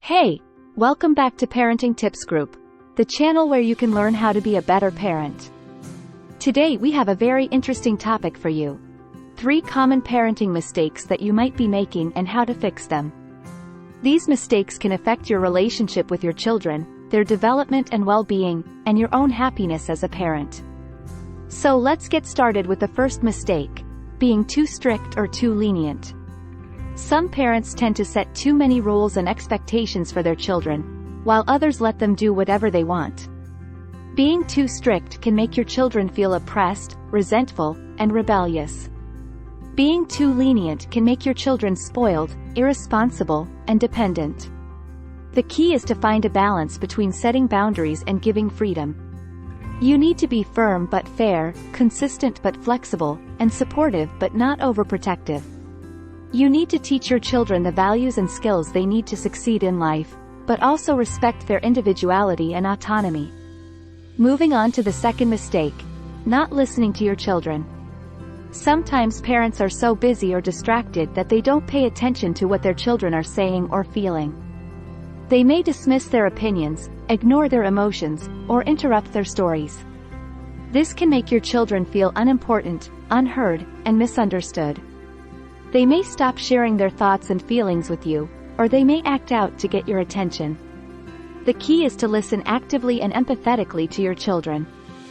Hey, welcome back to Parenting Tips Group, the channel where you can learn how to be a better parent. Today we have a very interesting topic for you. 3 common parenting mistakes that you might be making and how to fix them. These mistakes can affect your relationship with your children, their development and well-being, and your own happiness as a parent. So let's get started with the first mistake: being too strict or too lenient. Some parents tend to set too many rules and expectations for their children, while others let them do whatever they want. Being too strict can make your children feel oppressed, resentful, and rebellious. Being too lenient can make your children spoiled, irresponsible, and dependent. The key is to find a balance between setting boundaries and giving freedom. You need to be firm but fair, consistent but flexible, and supportive but not overprotective. You need to teach your children the values and skills they need to succeed in life, but also respect their individuality and autonomy. Moving on to the second mistake: not listening to your children. Sometimes parents are so busy or distracted that they don't pay attention to what their children are saying or feeling. They may dismiss their opinions, ignore their emotions, or interrupt their stories. This can make your children feel unimportant, unheard, and misunderstood. They may stop sharing their thoughts and feelings with you, or they may act out to get your attention. The key is to listen actively and empathetically to your children.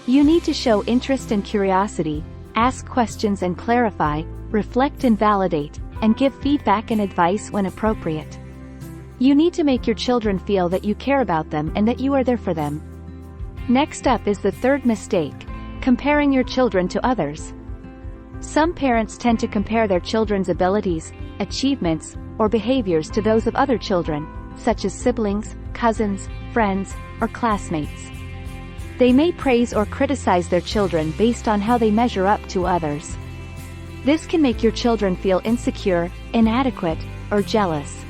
You need to show interest and curiosity, ask questions and clarify, reflect and validate, and give feedback and advice when appropriate. You need to make your children feel that you care about them and that you are there for them. Next up is the third mistake: comparing your children to others. Some parents tend to compare their children's abilities, achievements, or behaviors to those of other children, such as siblings, cousins, friends, or classmates. They may praise or criticize their children based on how they measure up to others. This can make your children feel insecure, inadequate, or jealous.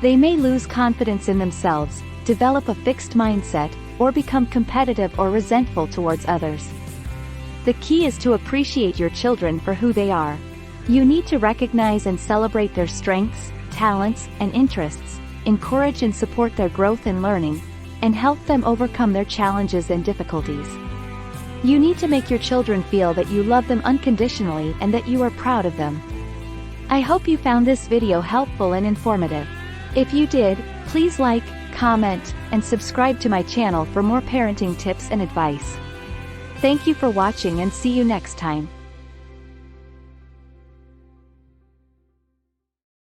They may lose confidence in themselves, develop a fixed mindset, or become competitive or resentful towards others. The key is to appreciate your children for who they are. You need to recognize and celebrate their strengths, talents, and interests, encourage and support their growth and learning, and help them overcome their challenges and difficulties. You need to make your children feel that you love them unconditionally and that you are proud of them. I hope you found this video helpful and informative. If you did, please like, comment, and subscribe to my channel for more parenting tips and advice. Thank you for watching and see you next time.